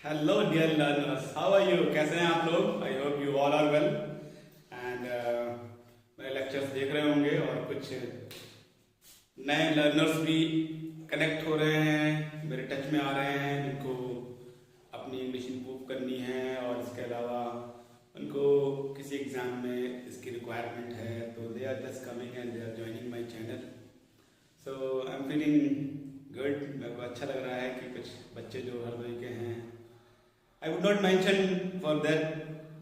Hello dear learners, how are you? कैसे हैं आप लोग? I hope you all are well and मेरे लेक्चर्स देख रहे होंगे और कुछ नए लर्नर्स भी कनेक्ट हो रहे हैं, मेरे टच में आ रहे हैं जिनको अपनी इंग्लिश इंप्रूव करनी है और इसके अलावा उनको किसी एग्ज़ाम में इसकी रिक्वायरमेंट है, तो they are just coming and they are joining my channel. So I am feeling good. मेरे को अच्छा लग रहा है कि कुछ बच्चे जो हरदोई के हैं, I would not mention for that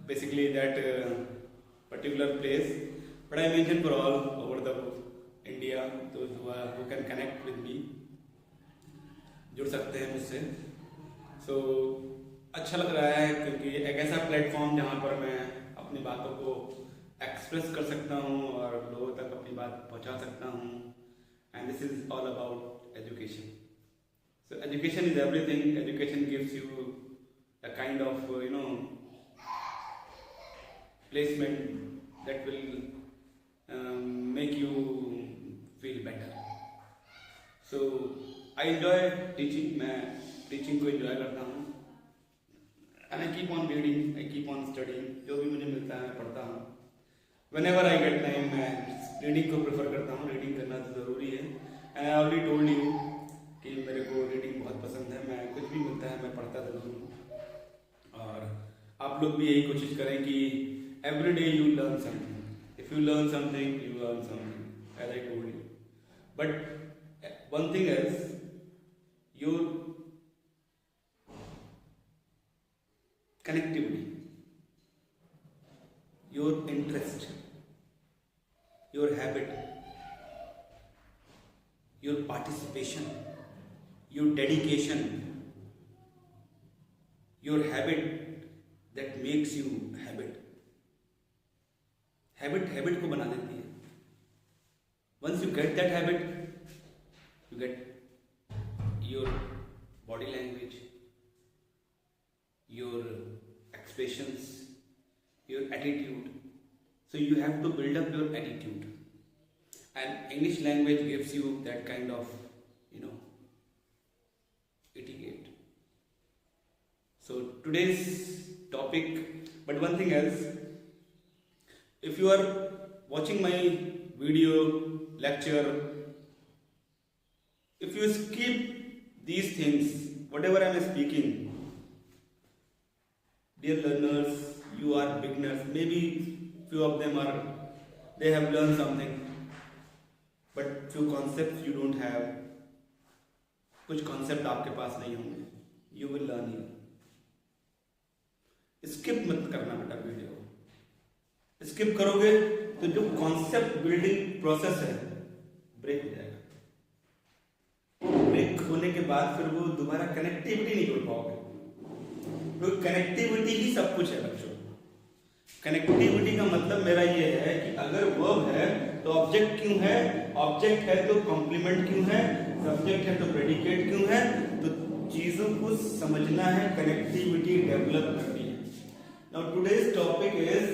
basically that particular place, but I mention for all over the India those who can connect with me, जुड़ सकते हैं मुझसे। So अच्छा लग रहा है क्योंकि एक ऐसा प्लेटफॉर्म जहाँ पर मैं अपनी बातों को एक्सप्रेस कर सकता हूँ और लोगों तक अपनी बात पहुँचा सकता हूँ। And this is all about education. So education is everything. Education gives you a kind of placement that will make you feel better. So I enjoy teaching. मैं टीचिंग को enjoy करता हूँ and I keep on reading, I keep on studying. जो भी मुझे मिलता है मैं पढ़ता हूँ। Whenever I get time मैं रीडिंग को प्रेफर करता हूँ। रीडिंग करना तो ज़रूरी है and I already told you कि मेरे को रीडिंग बहुत पसंद है। मैं कुछ भी मिलता है मैं पढ़ता ज़रूर हूँ और आप लोग भी यही कोशिश करें कि every day you learn something. If you learn something you learn something, as I told you. But one thing is your connectivity, your interest, your habit, your participation, your dedication, your habit that makes you habit को बना देती है। once you get that habit, you get your body language, your expressions, your attitude. So you have to build up your attitude, and English language gives you that kind of etiquette. So today's topic, but one thing else, if you are watching my video lecture, if you skip these things, whatever I am speaking, dear learners, you are beginners, maybe few of them are, they have learned something, but few concepts you don't have, कुछ concept आपके पास नहीं होंगे, you will learn here. Skip मत करना बेटा video. Skip करोगे तो जो कॉन्सेप्ट बिल्डिंग प्रोसेस है ब्रेक हो जाएगा। ब्रेक होने के बाद फिर वो दोबारा कनेक्टिविटी नहीं जोड़ पाओगे, क्योंकि कनेक्टिविटी ही सब कुछ है बच्चों। कनेक्टिविटी का मतलब मेरा ये है कि अगर वर्ब है तो ऑब्जेक्ट क्यों है, ऑब्जेक्ट है तो कॉम्प्लीमेंट क्यों है, सब्जेक्ट है तो प्रेडिकेट क्यों है। तो चीजों को समझना है, कनेक्टिविटी डेवलप करनी है। Now today's topic is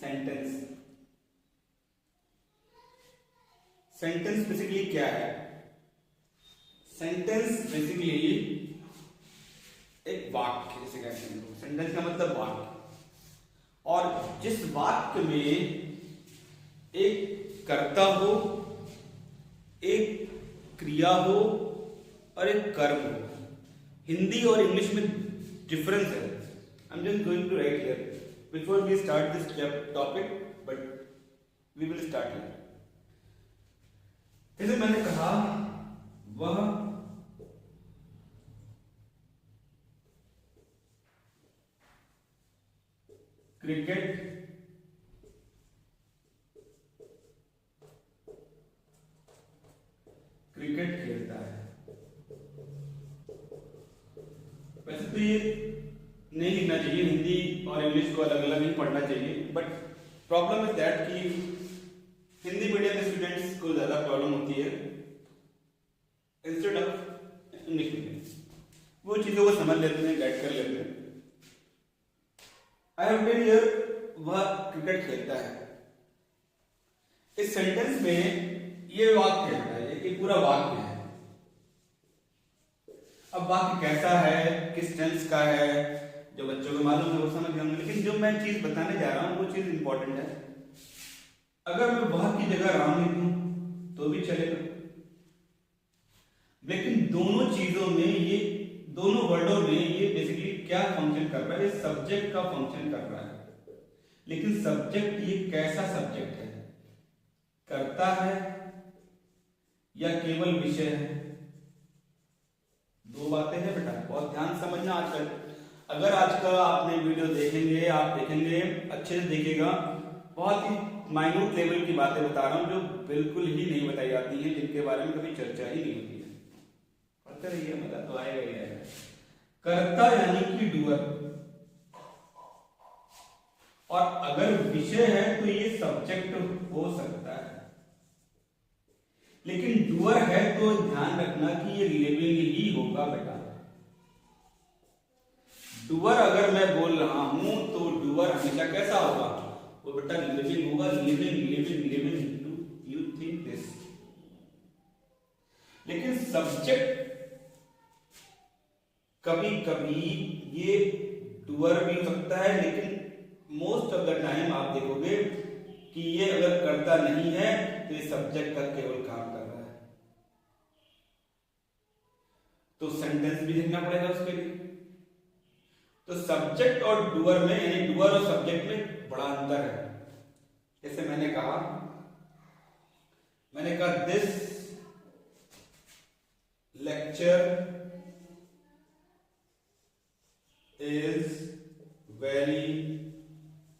sentence. Sentence basically क्या है? Sentence basically एक वाक्य जैसे कहते हैं। Sentence का मतलब वाक्य, और जिस वाक्य में एक कर्ता हो, एक क्रिया हो और एक कर्म हो। हिंदी और इंग्लिश में डिफरेंस है। I'm just going to write here before we start this topic, but we will start here. जैसे मैंने कहा, वह क्रिकेट खेलता है। वैसे तो ये नहीं लिखना चाहिए, हिंदी और इंग्लिश को अलग अलग नहीं पढ़ना चाहिए, बट प्रॉब्लम इज दैट कि हिंदी मीडियम स्टूडेंट्स को ज्यादा प्रॉब्लम होती है इंस्टेड ऑफ इंग्लिश मीडियम। वो चीजों को समझ लेते हैं, गाइड कर लेते हैं। आई हैव बीन हियर, वह क्रिकेट खेलता है। इस सेंटेंस में ये वाक्य है, ये पूरा वाक्य है। अब वाक्य कैसा है, किस टेंस का है, जो बच्चों को मालूम है वो समझ गए, लेकिन जो मैं चीज बताने जा रहा हूं वो चीज इंपॉर्टेंट है। अगर मैं वह की जगह राम लिख दूं तो भी चलेगा, लेकिन दोनों चीजों में ये, दोनों वर्डों में ये बेसिकली क्या फंक्शन कर रहा है, ये सब्जेक्ट का फंक्शन कर रहा है। लेकिन सब्जेक्ट ये कैसा सब्जेक्ट है, कर्ता है या केवल विषय है? दो बातें हैं बेटा, बहुत ध्यान समझना। आजकल अगर आज का आपने वीडियो देखेंगे, आप देखेंगे अच्छे से देखिएगा, बहुत ही माइन्यूट लेवल की बातें बता रहा हूं जो बिल्कुल ही नहीं बताई जाती हैं, जिनके बारे में कभी चर्चा ही नहीं होती है। पढ़ते रहिए, मजा तो आएगा ही आएगा। कर्ता यानी कि डूअर, और अगर विषय है तो ये सब्जेक्ट हो सकता है, लेकिन डूअर है तो ध्यान रखना कि ये लिविंग ही होगा बेटा। डूअर अगर मैं बोल रहा हूं तो डूअर हमेशा कैसा होगा, वो बेटा लिविंग होगा। Living living living, do you think this? लेकिन सब्जेक्ट कभी कभी ये डूअर भी हो सकता है, लेकिन मोस्ट ऑफ द टाइम आप देखोगे कि ये अगर कर्ता नहीं है तो ये सब्जेक्ट का केवल काम कर रहा है। तो सेंटेंस भी लिखना पड़ेगा उसके लिए। तो सब्जेक्ट और डूअर में, यानी डूअर और सब्जेक्ट में बड़ा अंतर है। जैसे मैंने कहा this lecture is very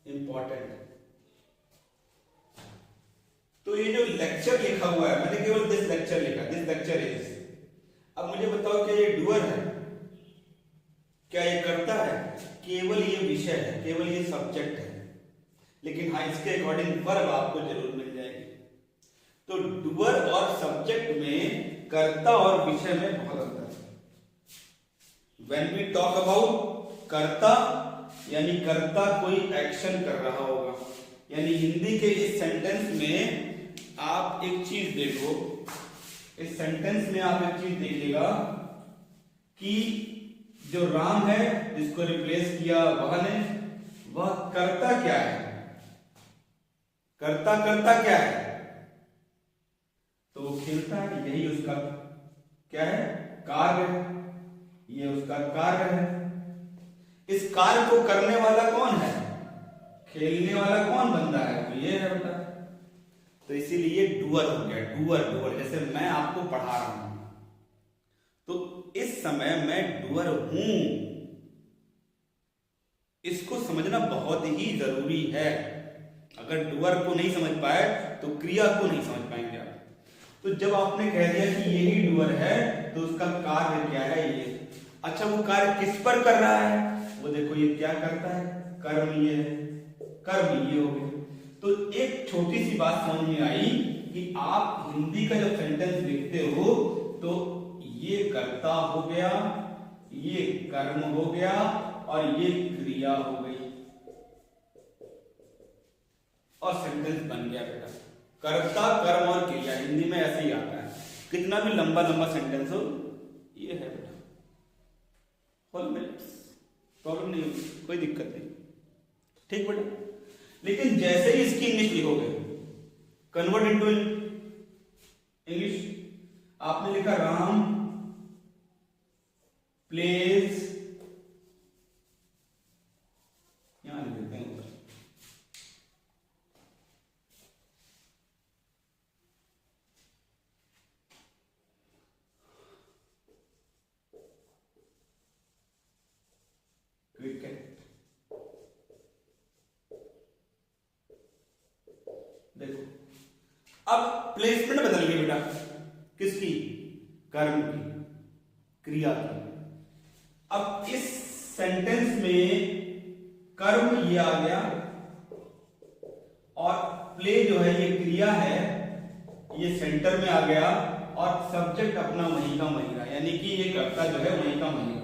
important. तो ये जो लेक्चर लिखा हुआ है, मैंने केवल दिस लेक्चर लिखा, दिस लेक्चर इज। अब मुझे बताओ क्या ये डूअर है, क्या ये कर्ता है? केवल ये विषय है, केवल ये सब्जेक्ट है। लेकिन हाँ, इसके अकॉर्डिंग वर्ब आपको जरूर मिल जाएगी। तो डूअर और सब्जेक्ट में, कर्ता और विषय में बहुत अंतर है। व्हेन वी टॉक अबाउट कर्ता, यानी कर्ता कोई एक्शन कर रहा होगा। यानी हिंदी के इस सेंटेंस में आप एक चीज देखो, इस सेंटेंस में आप एक चीज देखिएगा कि जो राम है जिसको रिप्लेस किया वह ने, वह कर्ता क्या है? कर्ता क्या है? तो वो खेलता है, यही उसका क्या है? कार्य है। ये उसका कार्य है। इस कार्य को करने वाला कौन है? खेलने वाला कौन बंदा है? तो ये है बेटा। तो इसीलिए डूअर हो गया, डूअर। जैसे मैं आपको पढ़ा रहा हूं तो इस समय मैं डूअर हूं, इसको समझना बहुत ही जरूरी है। अगर डूअर को नहीं समझ पाए तो क्रिया को नहीं समझ पाएंगे आप। तो जब आपने कह दिया कि यही डूअर है तो उसका कार्य क्या है? ये। अच्छा, वो कार्य किस पर कर रहा है? वो देखो ये क्या करता है, कर्म ये है, कर्म ये हो गया। तो एक छोटी सी बात समझ में आई कि आप हिंदी का जब सेंटेंस लिखते हो तो ये कर्ता हो गया, ये कर्म हो गया और ये क्रिया हो गई और सेंटेंस बन गया बेटा। कर्ता, कर्म और क्रिया हिंदी में ऐसे ही आता है। कितना भी लंबा सेंटेंस हो, ये है बेटा। प्रॉब्लम नहीं होगी, कोई दिक्कत नहीं, ठीक बेटा। लेकिन जैसे ही इसकी इंग्लिश लिखोगे, कन्वर्ट इनटू इंग्लिश, आपने लिखा राम प्लेज, यहां लिख देते हैं ऊपर, क्रिकेट। देखो अब प्लेसमेंट बदल गई बेटा, किसकी? कर्म की, क्रिया की। अब इस सेंटेंस में कर्म ये आ गया और प्ले जो है ये क्रिया है, ये सेंटर में आ गया और सब्जेक्ट अपना वहीं का वहीं रहा, यानी कि ये कर्ता जो है वहीं का वहीं रहा।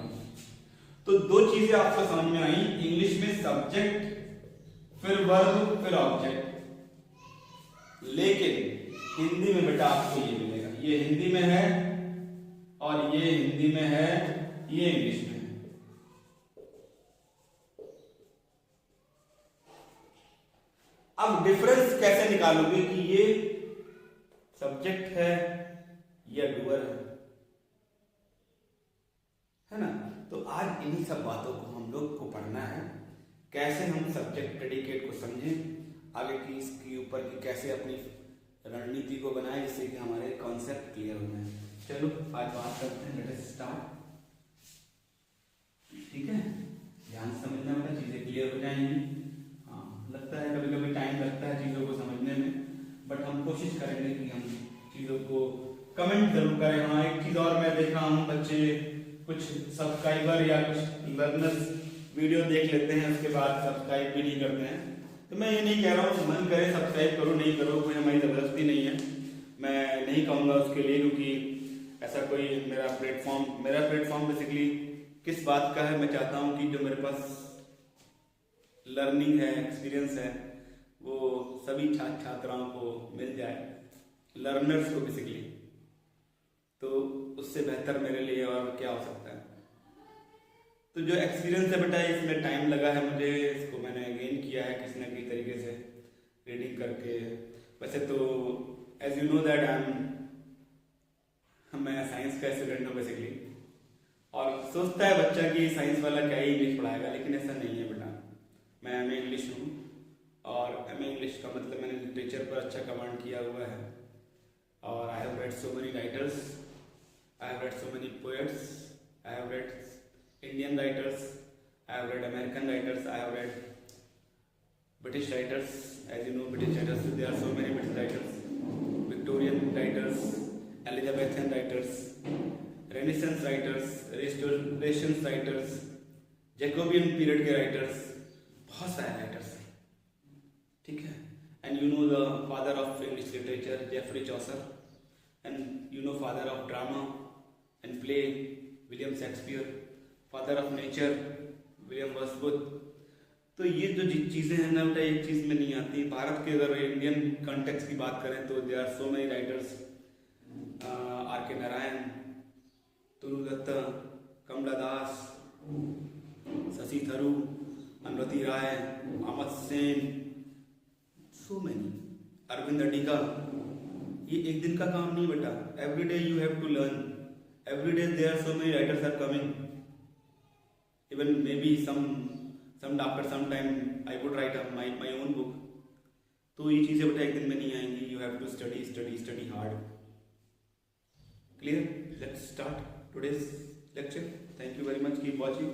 तो दो चीजें आपको समझ में आई, इंग्लिश में सब्जेक्ट, फिर वर्ब, फिर ऑब्जेक्ट। लेकिन हिंदी में बेटा आपको ये मिलेगा, ये हिंदी में है और ये हिंदी में है, ये इंग्लिश में है। अब डिफरेंस कैसे निकालोगे कि ये सब्जेक्ट है या डूअर है ना? तो आज इन्हीं सब बातों को हम लोग को पढ़ना है, कैसे हम सब्जेक्ट प्रेडिकेट को समझें, आगे की इसके ऊपर की कैसे अपनी रणनीति को बनाएं जिससे कि हमारे कॉन्सेप्ट क्लियर हो जाए। चलो आज बात करते हैं, लेट अस स्टार्ट। ठीक है, ध्यान से समझना बेटा, चीजें क्लियर हो जाएंगी। हाँ, लगता है कभी कभी टाइम लगता है चीजों को समझने में, बट हम कोशिश करेंगे कि हम चीजों को कमेंट जरूर करें। हाँ, एक चीज और मैं देखा हूँ, बच्चे कुछ सब्सक्राइबर या कुछ लर्नर्स वीडियो देख लेते हैं, उसके बाद सब्सक्राइब भी नहीं करते हैं। तो मैं ये नहीं कह रहा हूँ मन करे सब्सक्राइब करो, नहीं करो, कोई हमारी जबरदस्ती नहीं है। मैं नहीं कहूँगा उसके लिए, क्योंकि ऐसा कोई मेरा प्लेटफॉर्म बेसिकली किस बात का है, मैं चाहता हूँ कि जो मेरे पास लर्निंग है, एक्सपीरियंस है, वो सभी छात्र छात्राओं को मिल जाए, लर्नर्स को बेसिकली। तो उससे बेहतर मेरे लिए और क्या हो सकता है। तो जो एक्सपीरियंस है बेटा, इसमें टाइम लगा है मुझे, इसको मैंने गेन किया है किसी न किसी तरीके से रीडिंग करके। वैसे तो एज यू नो दैट मैं साइंस का स्टूडेंट हूँ बेसिकली, और सोचता है बच्चा कि साइंस वाला क्या ही इंग्लिश पढ़ाएगा, लेकिन ऐसा नहीं है बेटा। मैं एमए इंग्लिश हूँ, और एमए इंग्लिश का मतलब मैंने लिटरेचर पर अच्छा कमांड किया हुआ है, और I have read so many writers, I have read so many poets, I have read Indian writers, I have read American writers, I have read British writers. As you know, British writers, there are so many British writers, Victorian writers, Elizabethan writers, Renaissance writers, Restoration writers, Jacobean period के writers, बहुत सारे writers हैं, ठीक है। And you know the father of English literature, Geoffrey Chaucer, and you know father of drama and play, William Shakespeare, father of nature William Wordsworth. तो ये जो चीज़ें हैं ना बेटा, एक चीज़ में नहीं आती। भारत के अगर इंडियन कॉन्टेक्स्ट की बात करें तो there are so many writers, R K Narayan, Toru Dutt, Kamala Das, Shashi Tharoor, Arundhati Roy, Amar Sen, so many, Aravind Adiga. ये एक दिन का काम नहीं बेटा, every day you have to learn, every day there are so many writers are coming. Even maybe after some time I would write my own book. तो ये चीज़ें बेटा एक दिन में नहीं आएंगी, you have to study hard. Clear? Let's start today's lecture. Thank you very much. Keep watching.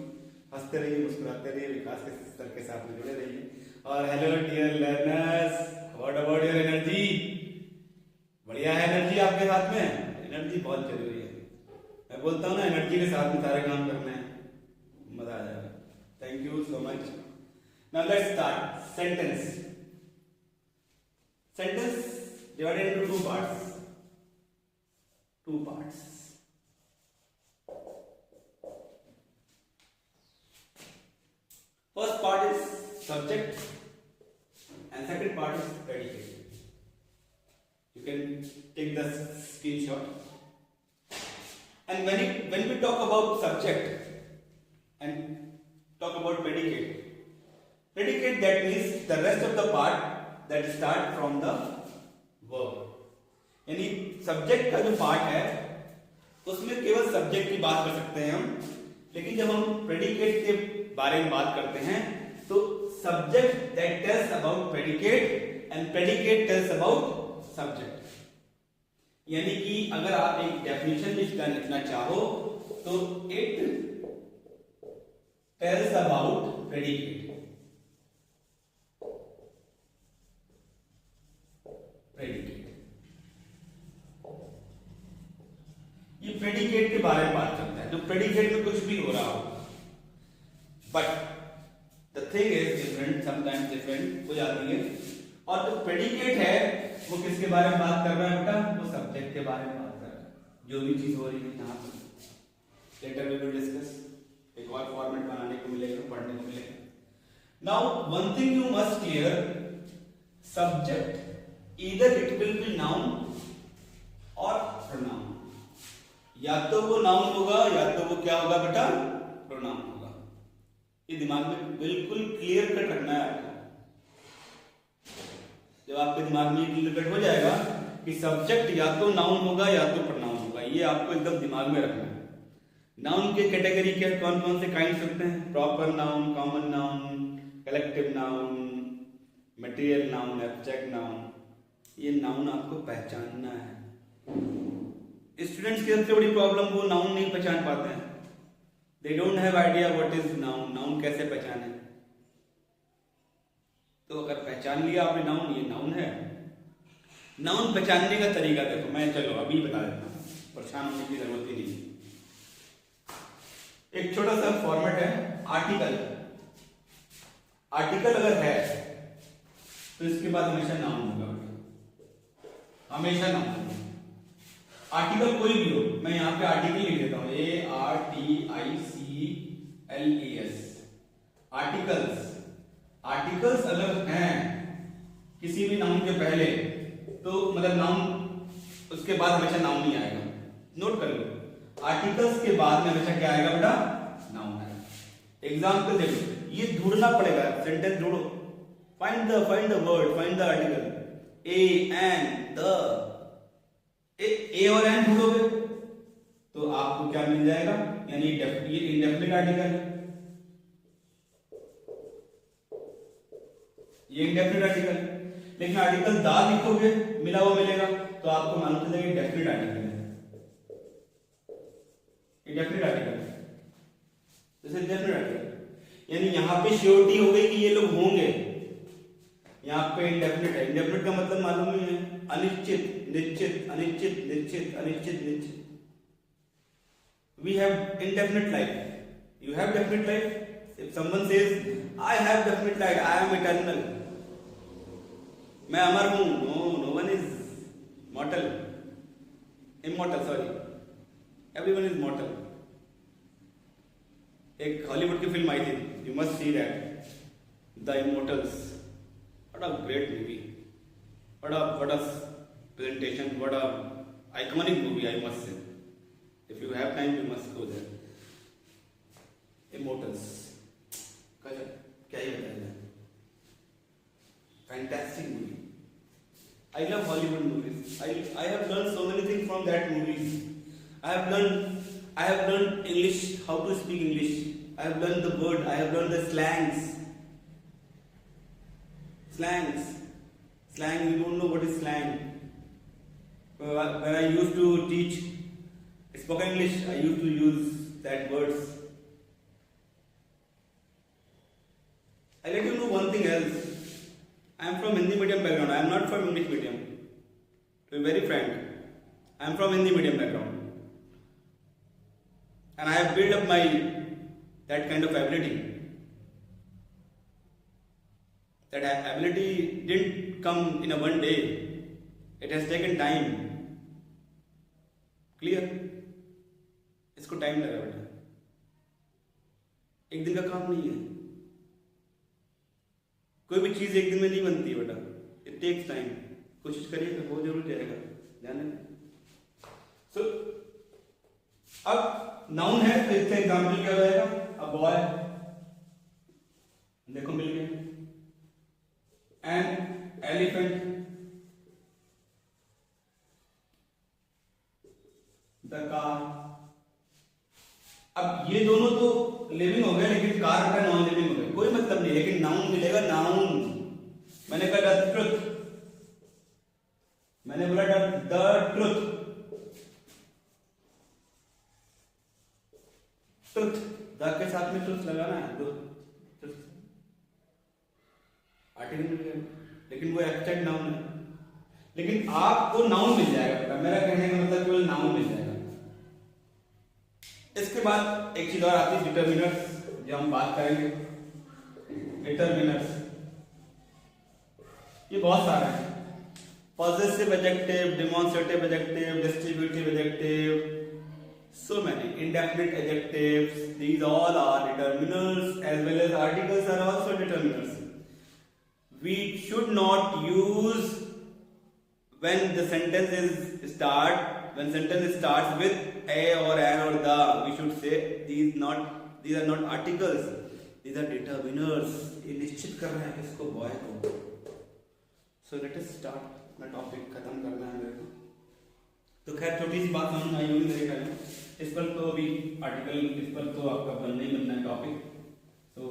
हंसते रहिए, मुस्कुराते रहिए, विकास के स्तर के साथ में जुड़े रहिए। और hello dear learners, what about your energy? बढ़िया है एनर्जी आपके साथ में? एनर्जी बहुत जरूरी है। मैं बोलता हूँ ना, एनर्जी के साथ में सारे काम करने हैं, मजा आ जाएगा। Thank you so much. Now let's start. Sentence divided into two parts. First part is subject and second part is predicate. You can take the screenshot. And when we talk about subject and talk about predicate, that means the rest of the part that start from the verb। यानी subject का जो part है उसमें केवल subject की बात कर सकते हैं हम, लेकिन जब हम प्रेडिकेट के बारे में बात करते हैं तो subject that tells about predicate and predicate tells about subject. यानी कि अगर आप एक डेफिनेशन लिखना चाहो तो इट tells about predicate। ये प्रेडिकेट के बारे में बात करता है, जो प्रेडिकेट में कुछ भी हो रहा हो, but the thing is different, sometimes different हो जाती है। और जो प्रेडिकेट है वो किसके बारे में बात कर रहा है बेटा? वो सब्जेक्ट के बारे में बात कर रहा है, जो भी चीज हो रही है यहाँ पर। लेटर वी विल डिस्कस, एक और फॉर्मेट बनाने को मिलेगा, पढ़ने को मिलेगा। Now one thing you must clear, subject either it will be noun और प्रोनाउन, या तो वो नाउन होगा या तो वो क्या होगा बेटा, प्रोनाउन होगा। ये दिमाग में बिल्कुल क्लियर कट रखना है आपको। जब आपके दिमाग में क्लियर कट हो जाएगा कि सब्जेक्ट या तो नाउन होगा या तो प्रोनाउन होगा, ये आपको एकदम दिमाग में रखना है। नाउन के कैटेगरी के कौन कौन से काइंड्स होते हैं? Proper noun, common noun, collective noun, material noun, abstract noun. ये नाउन आपको पहचानना है। स्टूडेंट्स की सबसे बड़ी प्रॉब्लम, वो नाउन नहीं पहचान पाते हैं। They don't have idea what is noun. Noun कैसे पहचाने? तो अगर पहचान लिया आपने नाउन, ये नाउन है। नाउन पहचानने का तरीका देखो, मैं चलो अभी बता देता हूँ, परेशान होने की जरूरत ही नहीं। एक छोटा सा फॉर्मेट है, आर्टिकल। आर्टिकल अगर है तो इसके बाद हमेशा नाउन होगा, हमेशा नाउन होगा। आर्टिकल कोई भी हो, मैं यहां पे आर्टिकल लिख देता हूं, ARTICLES। आर्टिकल्स, आर्टिकल्स अगर हैं किसी भी नाउन के पहले, तो मतलब नाउन उसके बाद हमेशा नाउन ही आएगा। नोट कर लो, आर्टिकल्स के बाद में हमेशा क्या आएगा बेटा? नाउन आएगा। एग्जांपल देखो, ये ढूंढना पड़ेगा, सेंटेंस ढूंढो। Find the word, find the article. A and the, A और एन ढूंढोगे तो आपको क्या मिल जाएगा? यानी ये इंडेफिनिट आर्टिकल है, ये इंडेफिनिट आर्टिकल है। लेकिन आर्टिकल दा लिखोगे, मिला हुआ मिलेगा, तो आपको मालूम चलेगा ये डेफिनिट आर्टिकल है, ये डेफिनिट आर्टिकल है। जैसे डेफिनिट आर्टिकल, यानी यहां पे श्योरिटी हो गई कि ये लोग होंगे। यहां पे इंडेफिनिट है। इंडेफिनिट का मतलब मालूम ही है, अनिश्चित, निश्चित, अनिश्चित, निश्चित, अनिश्चित, निश्चित। We have indefinite life. You have definite life. If someone says, I have definite life, I am eternal. मैं अमर हूं। No one is mortal. Immortal, sorry. Everyone is mortal. एक हॉलीवुड की फिल्म आई थी, You must see that. The Immortals. What a great movie. What a presentation. What a iconic movie, I must say. If you have time, you must go there. Immortals. क्या ही बताया जाए? Fantastic movie. I love Hollywood movies. I have learned so many things from that movies. I have learned English, how to speak English. I have learned the word. I have learned the slangs. Slang. You don't know what is slang. When I used to teach spoken English, I used to use that words. I let you know one thing else. I am from Hindi medium background. I am not from English medium. To be very frank, I am from Hindi medium background, and I have built up that kind of ability. That ability didn't come in a one day. It has taken time. Clear? इसको time लगा बेटा, एक दिन का काम नहीं है। कोई भी चीज एक दिन में नहीं बनती है बेटा, इट टेक्स टाइम। कोशिश करिए तो हो जरूर जाएगा, ध्यान रखना। सो अब नाउन है तो इसका एग्जाम्पल क्या हो जाएगा? अ बॉय, देखो मिल गया। An elephant, the car. अब ये दोनों तो लिविंग हो गए, लेकिन कार का नॉन लिविंग हो गया, कोई मतलब नहीं, लेकिन नाउन मिलेगा। नाउन मैंने कहा द ट्रुथ, मैंने बोला द ट्रुथ, ट्रुथ द के साथ में ट्रुथ लगाना है, दो ट्रुथ आर्टिकल मिल गया, लेकिन वो एब्स्ट्रैक्ट नाउन है। लेकिन आपको नाउन मिल जाएगा, मेरा कहने का मतलब केवल नाउन मिल जाएगा। इसके बाद एक चीज और आती है, डिटरमिनर्स, जो हम बात करेंगे। डिटरमिनर्स ये बहुत सारे हैं, possessive adjective, demonstrative adjective, distributive adjective, so many indefinite adjectives. These all are determiners, as well as articles are also determiners. We should not use when the sentence starts with a or an or the, we should say these are not articles, these are determiners. ये निश्चित कर रहे हैं किसको, boy को. So let us start. अपना topic खत्म करना है मेरे को. तो खैर छोटी सी बात समझ आई होगी मेरे ख्याल में. इस पर तो अभी आर्टिकल, इस पर तो आपका बनना ही बनना है टॉपिक. तो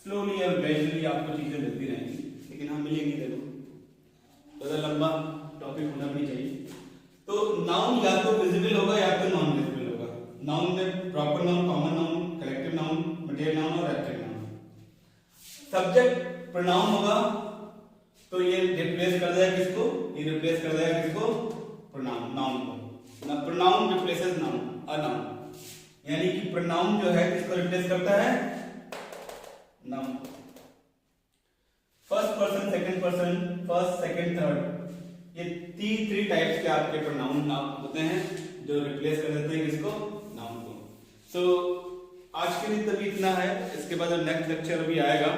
स्लोली और ग्रेजुअली आपको चीजें मिलती रहेंगी, लेकिन हाँ मिलेंगी जरूर. ज़्यादा लंबा टॉपिक होना भी चाहिए. तो नाउन या तो विजिबल होगा या तो नॉन विजिबल होगा. नाउन में proper noun, common noun, collective noun, material noun और एब्स्ट्रैक्ट नाउन. सब्जेक्ट प्रोनाउन होगा तो ये रिप्लेस कर देगा किसको, ये रिप्लेस कर देगा किसको, प्रोनाउन, नाउन को. ना प्रोनाउन रिप्लेसेस नाउन, अनाउन. यानी कि प्रोनाउन जो है किसको रिप्लेस करता है, noun. First person, second person, first, second, third, ये थ्री टाइप्स के आपके प्रोनाउन होते हैं जो रिप्लेस कर देते हैं किसको, नाउन को. सो आज के लिए तभी इतना है. इसके बाद नेक्स्ट लेक्चर भी आएगा,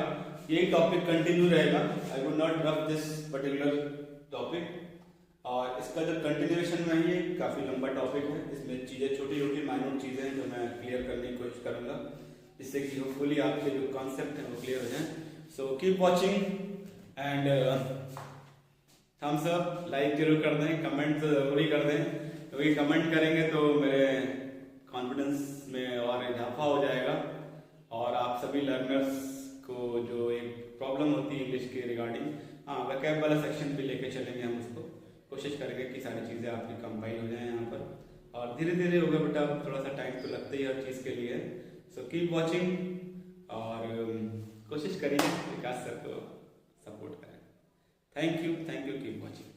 यही टॉपिक कंटिन्यू रहेगा. I would not drop this particular topic. और इसका जो कंटिन्यूएशन में है, ये काफी लंबा टॉपिक है. इसमें चीजें छोटी छोटी माइनर चीजें हैं जो मैं क्लियर करने की कोशिश करूंगा, जिससे कि होपफुली आपके जो कॉन्सेप्ट है वो क्लियर हो जाए. So keep watching and thumbs up, like जरूर कर दें, कमेंट जरूर ही कर दें, क्योंकि कमेंट करेंगे तो मेरे कॉन्फिडेंस में और इजाफा हो जाएगा. और आप सभी लर्नर्स को जो एक प्रॉब्लम होती है इंग्लिश के रिगार्डिंग, हाँ वोकैब वाला सेक्शन पे लेके चलेंगे हम उसको. कोशिश करेंगे कि सारी चीज़ें आपकी कंपाइल हो जाएं यहाँ पर. और धीरे धीरे होगा बेटा, थोड़ा सा टाइम तो लगता ही हर चीज़ के लिए. सो कीप वॉचिंग और कोशिश करिए विकास सर को सपोर्ट करें. Thank you, keep watching.